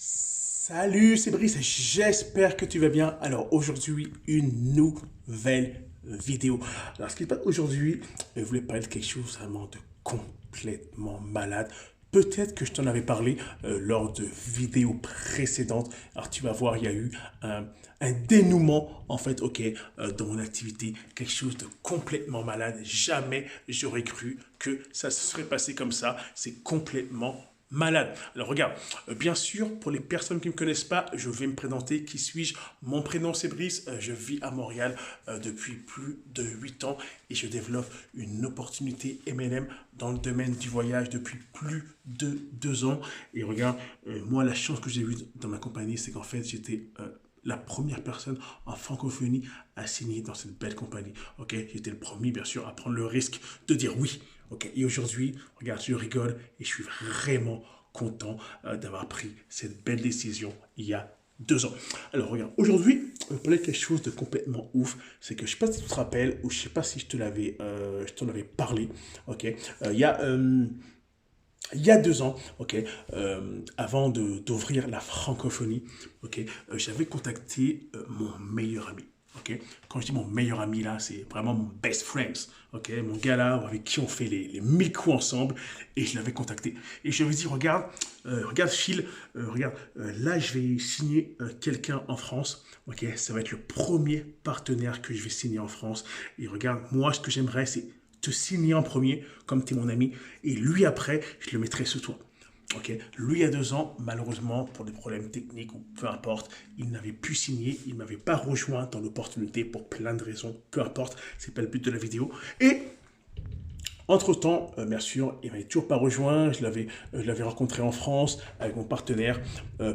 Salut, c'est Brice, j'espère que tu vas bien. Alors aujourd'hui, une nouvelle vidéo. Alors ce qui se passe aujourd'hui, je voulais parler de quelque chose vraiment de complètement malade. Peut-être que je t'en avais parlé lors de vidéos précédentes. Alors tu vas voir, il y a eu un dénouement en fait, ok, dans mon activité, quelque chose de complètement malade. Jamais j'aurais cru que ça se serait passé comme ça. C'est complètement malade. Alors regarde, bien sûr, pour les personnes qui ne me connaissent pas, je vais me présenter. Qui suis-je? Mon prénom c'est Brice, je vis à Montréal depuis plus de 8 ans et je développe une opportunité MLM dans le domaine du voyage depuis plus de 2 ans. Et regarde, moi la chance que j'ai eue dans ma compagnie, c'est qu'en fait j'étais la première personne en francophonie à signer dans cette belle compagnie. Ok, j'étais le premier, bien sûr, à prendre le risque de dire oui. Ok, et aujourd'hui, regarde, je rigole et je suis vraiment content d'avoir pris cette belle décision il y a 2 ans. Alors regarde, aujourd'hui, on va parler de quelque chose de complètement ouf. C'est que je ne sais pas si tu te rappelles ou je ne sais pas si je t'en avais parlé. Ok, il y a 2 ans, ok, avant d'ouvrir la francophonie, ok, j'avais contacté mon meilleur ami. Ok, quand je dis mon meilleur ami là, c'est vraiment mon best friends. Ok, mon gars là avec qui on fait les 1000 coups ensemble. Et je l'avais contacté. Et je lui ai dit, regarde Phil, regarde, là je vais signer quelqu'un en France. Ok, ça va être le premier partenaire que je vais signer en France. Et regarde, moi ce que j'aimerais c'est te signer en premier, comme tu es mon ami, et lui après, je le mettrai sous toi. Ok, lui, il y a 2 ans, malheureusement, pour des problèmes techniques ou peu importe, il n'avait pu signer, il ne m'avait pas rejoint dans l'opportunité pour plein de raisons, peu importe, c'est pas le but de la vidéo. Et entre-temps, bien sûr, il ne m'avait toujours pas rejoint. Je l'avais rencontré en France avec mon partenaire.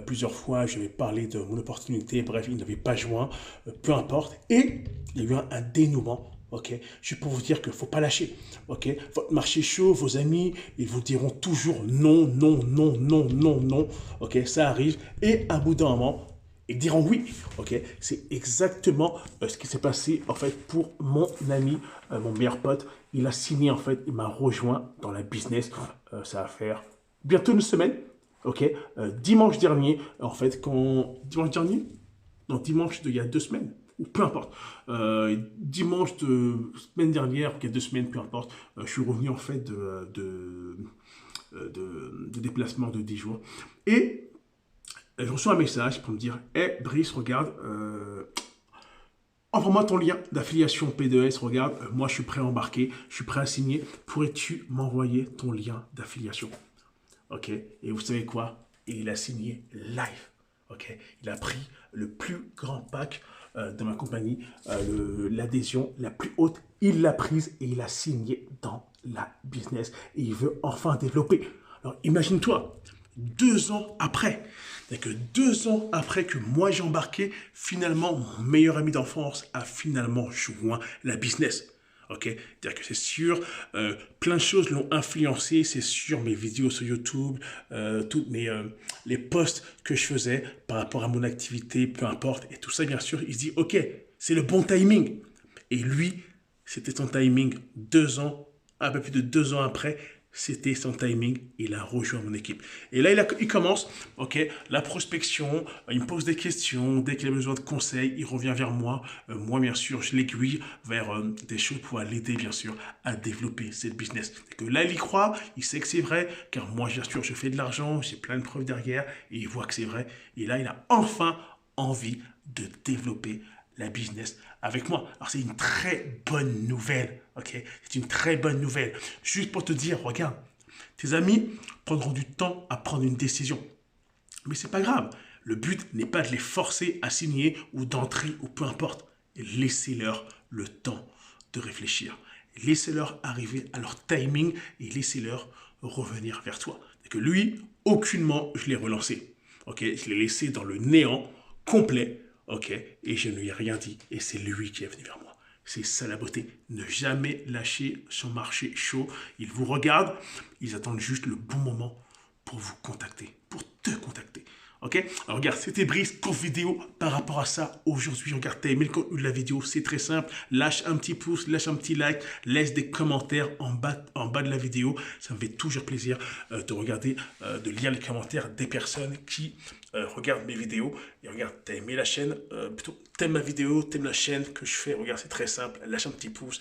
Plusieurs fois, je lui ai parlé de mon opportunité. Bref, il n'avait pas joint. Peu importe. Et il y a eu un dénouement. Ok, je peux vous dire qu'il ne faut pas lâcher. Ok, votre marché chaud, vos amis, ils vous diront toujours non, non, non, non, non, non. Ok, ça arrive. Et à bout d'un moment, ils diront oui. Ok, c'est exactement ce qui s'est passé en fait pour mon ami, mon meilleur pote. Il a signé en fait, il m'a rejoint dans la business. Ça va faire bientôt une semaine. Ok, dimanche dernier, en fait, dimanche dernier, non dimanche il y a 2 semaines ou peu importe. Dimanche de semaine dernière, il y a 2 semaines, peu importe. Je suis revenu en fait de déplacement de 10 jours et je reçois un message pour me dire, hé Brice, regarde, envoie-moi ton lien d'affiliation P2S. Regarde, moi je suis prêt à embarquer, je suis prêt à signer. Pourrais-tu m'envoyer ton lien d'affiliation? Ok. Et vous savez quoi? Il a signé live. Ok. Il a pris le plus grand pack de ma compagnie, l'adhésion la plus haute. Il l'a prise et il a signé dans la business. Et il veut enfin développer. Alors imagine-toi, 2 ans après, c'est-à-dire que 2 ans après que moi j'ai embarqué, finalement mon meilleur ami d'enfance a finalement joint la business. Ok, c'est-à-dire que c'est sûr, plein de choses l'ont influencé, c'est sûr, mes vidéos sur YouTube, toutes les posts que je faisais par rapport à mon activité, peu importe, et tout ça, bien sûr, il se dit, ok, c'est le bon timing. Et lui, c'était son timing 2 ans, un peu plus de 2 ans après, c'était son timing, il a rejoint mon équipe. Et là, il commence, ok, la prospection, il me pose des questions, dès qu'il a besoin de conseils, il revient vers moi. Moi, bien sûr, je l'aiguille vers des choses pour l'aider, bien sûr, à développer cette business. Et que là, il y croit, il sait que c'est vrai, car moi, bien sûr, je fais de l'argent, j'ai plein de preuves derrière, et il voit que c'est vrai. Et là, il a enfin envie de développer la business avec moi. Alors c'est une très bonne nouvelle, ok? C'est une très bonne nouvelle. Juste pour te dire, regarde, tes amis prendront du temps à prendre une décision. Mais c'est pas grave. Le but n'est pas de les forcer à signer ou d'entrer ou peu importe. Laissez-leur le temps de réfléchir. Laissez-leur arriver à leur timing et laissez-leur revenir vers toi. Et que lui, aucunement, je l'ai relancé. Ok, je l'ai laissé dans le néant complet. Ok, et je ne lui ai rien dit. Et c'est lui qui est venu vers moi. C'est ça la beauté. Ne jamais lâcher son marché chaud. Ils vous regardent, ils attendent juste le bon moment pour vous contacter, pour te contacter. Ok, ok? Alors regarde, c'était Brice, courte vidéo par rapport à ça. Aujourd'hui, regarde, t'as aimé le contenu de la vidéo, c'est très simple. Lâche un petit pouce, lâche un petit like, laisse des commentaires en bas de la vidéo. Ça me fait toujours plaisir de regarder, de lire les commentaires des personnes qui regardent mes vidéos. Et regarde, t'as aimé la chaîne, plutôt t'aimes ma vidéo, t'aimes la chaîne que je fais. Regarde, c'est très simple, lâche un petit pouce.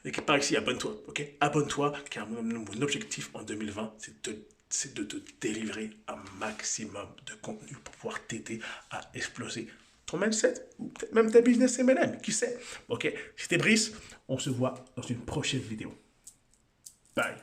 Et par ici, abonne-toi, ok? Abonne-toi, car mon objectif en 2020, c'est de te délivrer un maximum de contenu pour pouvoir t'aider à exploser ton mindset ou peut-être même ta business MLM, qui sait? Ok, c'était Brice, on se voit dans une prochaine vidéo. Bye.